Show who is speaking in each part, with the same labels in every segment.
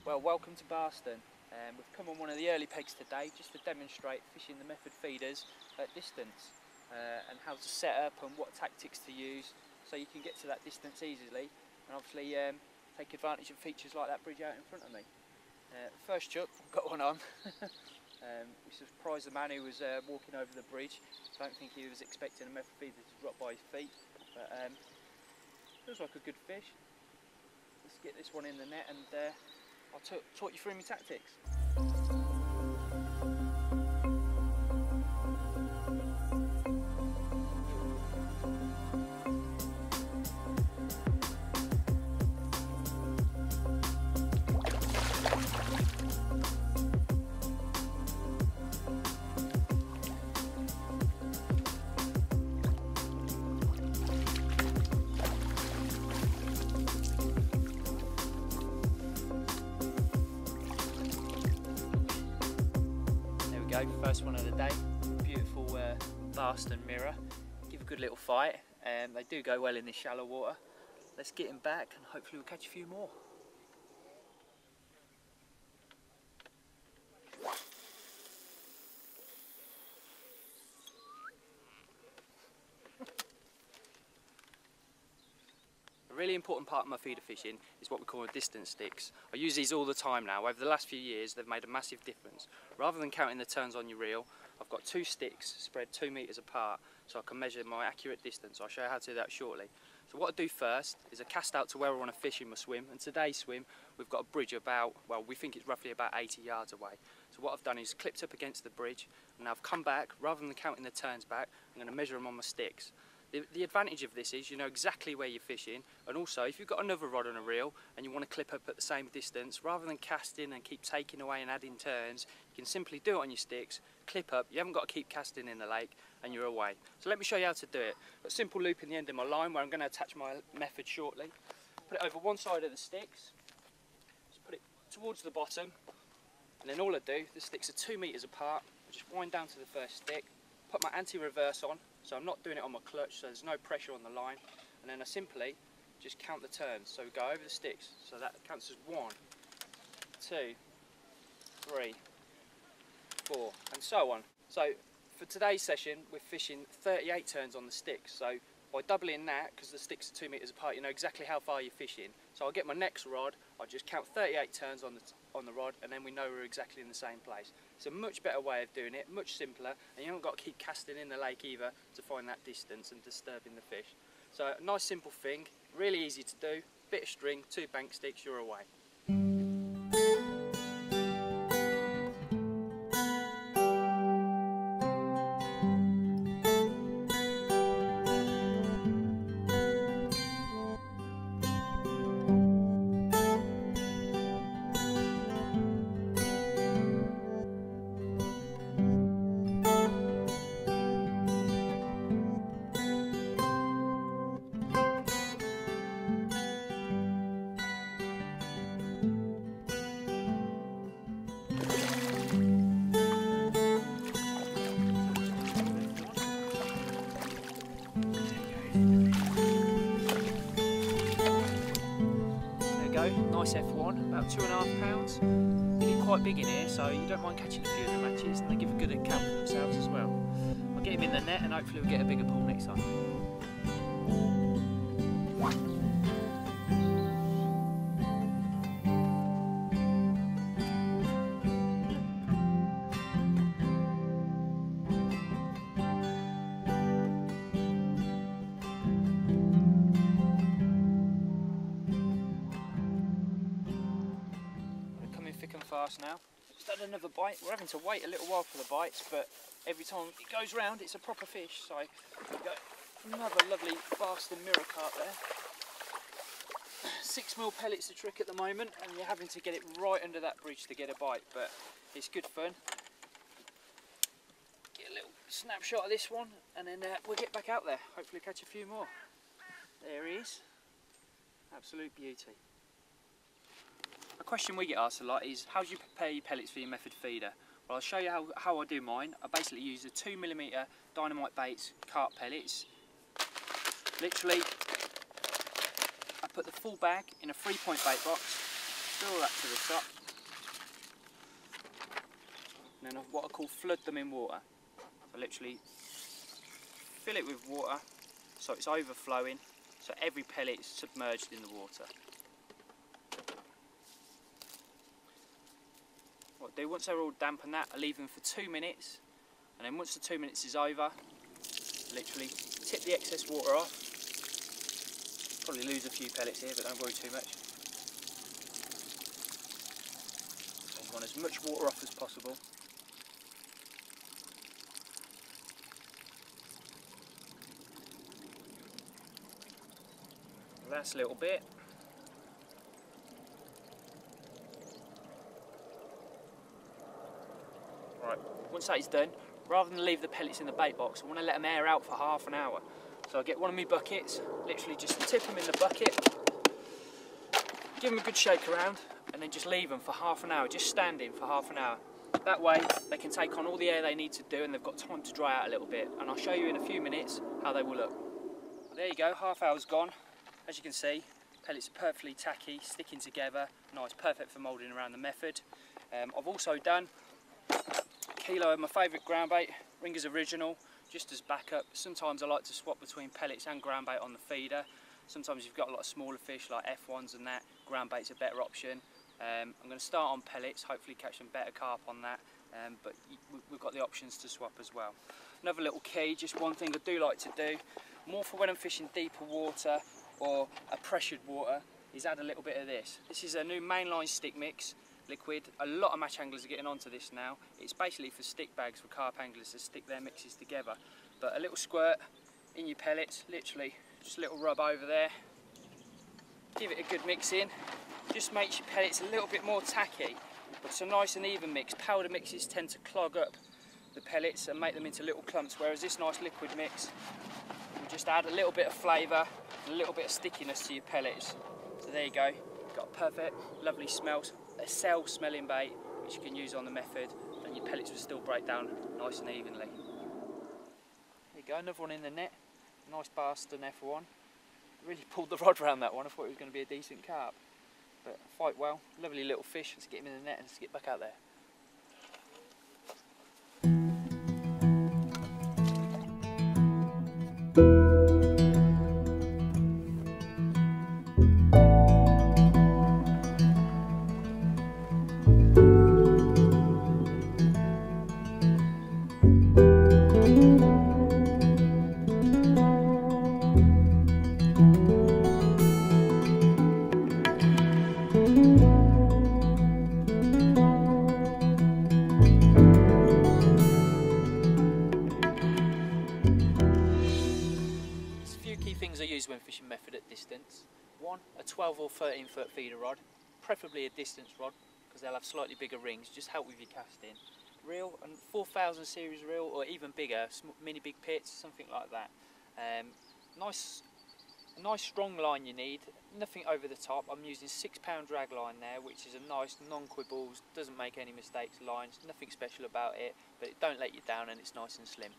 Speaker 1: Well, welcome to Barston. We've come on one of the early pegs today just to demonstrate fishing the method feeders at distance and how to set up and what tactics to use so you can get to that distance easily and obviously take advantage of features like that bridge out in front of me. First chuck, I've got one on. We surprised the man who was walking over the bridge. I don't think he was expecting a method feeder to drop by his feet, but feels like a good fish. Let's get this one in the net and I'll talk you through my tactics. First one of the day, beautiful Barston mirror. Give a good little fight, and they do go well in this shallow water. Let's get him back and hopefully we'll catch a few more. A really important part of my feeder fishing is what we call distance sticks. I use these all the time now. Over the last few years they've made a massive difference. Rather than counting the turns on your reel, I've got two sticks spread 2 metres apart so I can measure my accurate distance. I'll show you how to do that shortly. So what I do first is I cast out to where I want to fish in my swim, and today's swim we've got a bridge about, well, we think it's roughly about 80 yards away. So what I've done is clipped up against the bridge, and now I've come back, rather than counting the turns back, I'm going to measure them on my sticks. The advantage of this is you know exactly where you're fishing, and also if you've got another rod and a reel and you want to clip up at the same distance, rather than casting and keep taking away and adding turns, you can simply do it on your sticks, clip up, you haven't got to keep casting in the lake, and you're away. So let me show you how to do it. Got a simple loop in the end of my line where I'm going to attach my method shortly. Put it over one side of the sticks, just put it towards the bottom, and then all I do, the sticks are 2 metres apart, I just wind down to the first stick, put my anti-reverse on, so I'm not doing it on my clutch, so there's no pressure on the line, and then I simply just count the turns. So we go over the sticks, so that counts as 1, 2, 3, 4, and so on. So for today's session we're fishing 38 turns on the sticks, so by doubling that, because the sticks are 2 metres apart, you know exactly how far you're fishing. So I'll get my next rod, I'll just count 38 turns on the rod, and then we know we're exactly in the same place. It's a much better way of doing it, much simpler, and you haven't got to keep casting in the lake either to find that distance and disturbing the fish. So a nice simple thing, really easy to do, bit of string, 2 bank sticks, you're away. Nice F1, about 2.5 pounds. They're quite big in here, so you don't mind catching a few of the matches, and they give a good account for themselves as well. I'll get him in the net and hopefully we'll get a bigger pull next time. Fast now. Just had another bite. We're having to wait a little while for the bites, but every time it goes round it's a proper fish. So we've got another lovely Barston mirror carp there. 6mm pellets the trick at the moment, and you're having to get it right under that bridge to get a bite, but it's good fun. Get a little snapshot of this one, and then we'll get back out there, hopefully catch a few more. There he is, absolute beauty. A question we get asked a lot is, how do you prepare your pellets for your method feeder? Well, I'll show you how I do mine. I basically use the 2mm dynamite baits carp pellets. Literally, I put the full bag in a 3-point bait box, fill that to the top, and then what I call flood them in water. So literally fill it with water so it's overflowing, so every pellet is submerged in the water. What I do, once they're all damp and that, I leave them for 2 minutes, and then once the 2 minutes is over, literally tip the excess water off. Probably lose a few pellets here, but don't worry too much. So you want as much water off as possible. Last little bit. Right, once that is done, rather than leave the pellets in the bait box, I want to let them air out for half an hour. So I get one of my buckets, literally just tip them in the bucket, give them a good shake around, and then just leave them for half an hour, just standing for half an hour. That way they can take on all the air they need to do, and they've got time to dry out a little bit. And I'll show you in a few minutes how they will look. Well, there you go, half hour's gone. As you can see, pellets are perfectly tacky, sticking together, nice, perfect for moulding around the method. I've also done a kilo of my favourite ground bait, Ringer's Original, just as backup. Sometimes I like to swap between pellets and ground bait on the feeder. Sometimes you've got a lot of smaller fish like F1s and that, ground bait's a better option. I'm going to start on pellets, hopefully catch some better carp on that, but we've got the options to swap as well. Another little key, just one thing I do like to do, more for when I'm fishing deeper water or a pressured water, is add a little bit of this. This is a new mainline stick mix liquid. A lot of match anglers are getting onto this now. It's basically for stick bags for carp anglers to stick their mixes together. But a little squirt in your pellets, literally just a little rub over there. Give it a good mix in. Just makes your pellets a little bit more tacky, but it's a nice and even mix. Powder mixes tend to clog up the pellets and make them into little clumps, whereas this nice liquid mix will just add a little bit of flavour and a little bit of stickiness to your pellets. So there you go, got a perfect, lovely smells. A cell smelling bait which you can use on the method, and your pellets will still break down nice and evenly. There you go, another one in the net, nice Boston F1. Really pulled the rod around that one. I thought it was going to be a decent carp, but fight well, lovely little fish. Let's get him in the net and let's get back out there. Things I use when fishing method at distance. One, a 12 or 13 foot feeder rod, preferably a distance rod because they'll have slightly bigger rings, just help with your casting. Reel, and 4000 series reel or even bigger, mini big pits, something like that. Nice strong line you need, nothing over the top. I'm using 6 pound drag line there, which is a nice non-quibbles, doesn't make any mistakes lines, nothing special about it, but it don't let you down and it's nice and slim.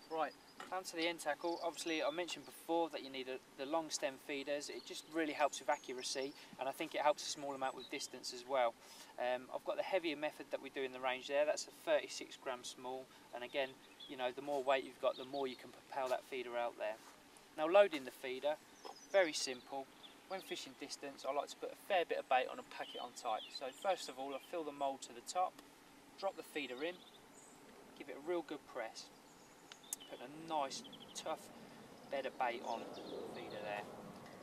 Speaker 1: Right, down to the end tackle. Obviously I mentioned before that you need the long stem feeders. It just really helps with accuracy, and I think it helps a small amount with distance as well. I've got the heavier method that we do in the range there. That's a 36 gram small, and again, you know, the more weight you've got, the more you can propel that feeder out there. Now loading the feeder, very simple. When fishing distance, I like to put a fair bit of bait on and pack it on tight. So first of all, I fill the mould to the top, drop the feeder in, give it a real good press. Put a nice tough bed of bait on the feeder there.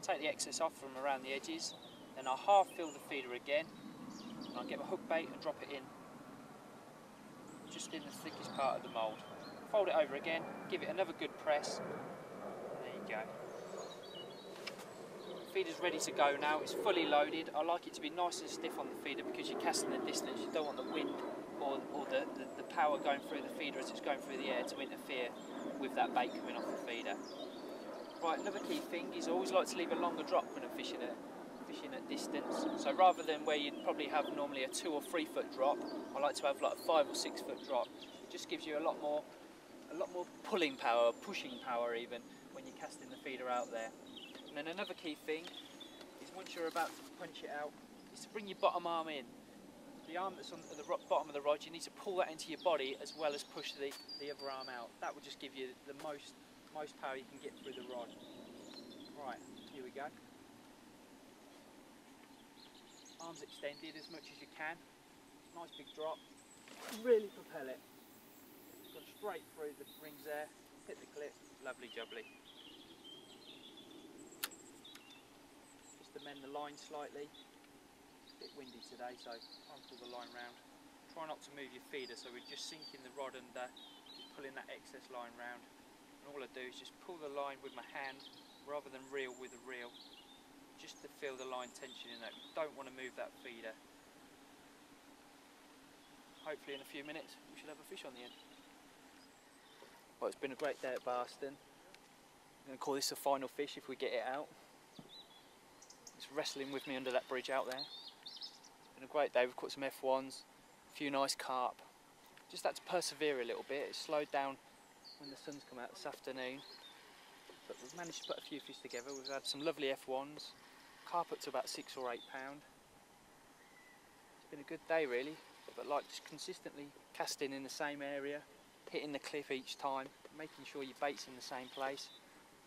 Speaker 1: Take the excess off from around the edges, then I'll half fill the feeder again, and I'll get my hook bait and drop it in, just in the thickest part of the mould. Fold it over again, give it another good press, and there you go. feeder's ready to go now. It's fully loaded. I like it to be nice and stiff on the feeder because you're casting the distance. You don't want the wind or the power going through the feeder as it's going through the air to interfere with that bait coming off the feeder. Right, another key thing is I always like to leave a longer drop when I'm fishing at distance. So rather than where you'd probably have normally a 2 or 3 foot drop, I like to have like a 5 or 6 foot drop. It just gives you a lot more pulling power, pushing power even, when you're casting the feeder out there. And then another key thing is once you're about to punch it out, is to bring your bottom arm in. The arm that's on the bottom of the rod, you need to pull that into your body as well as push the other arm out. That will just give you the most power you can get through the rod. Right, here we go. Arms extended as much as you can. Nice big drop. Really propel it. Gone straight through the rings there. Hit the clip. Lovely jubbly. Just amend the line slightly. It's a bit windy today, so try and pull the line round. Try not to move your feeder, so we're just sinking the rod under, just pulling that excess line round. And all I do is just pull the line with my hand rather than reel with a reel, just to feel the line tension in that. You don't want to move that feeder. Hopefully in a few minutes we should have a fish on the end. Well, it's been a great day at Barston. I'm going to call this the final fish if we get it out. It's wrestling with me under that bridge out there. It's been a great day. We've caught some F1s, a few nice carp. Just had to persevere a little bit. It slowed down when the sun's come out this afternoon. But we've managed to put a few fish together. We've had some lovely F1s, carp up to about 6 or 8 pound. It's been a good day really, but like just consistently casting in the same area, hitting the cliff each time, making sure your bait's in the same place,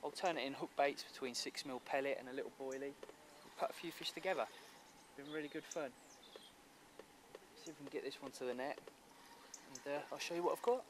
Speaker 1: alternating hook baits between 6mm pellet and a little boilie. We've put a few fish together. It's been really good fun. See if we can get this one to the net, and I'll show you what I've got.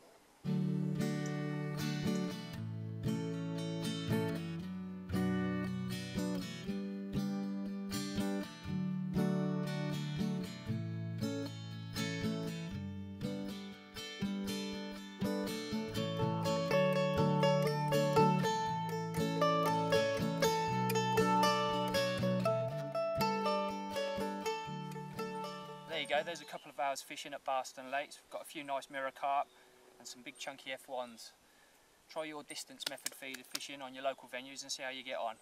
Speaker 1: There you go, there's a couple of hours fishing at Barston Lakes. We've got a few nice mirror carp and some big chunky F1s. Try your distance method feeder fishing on your local venues and see how you get on.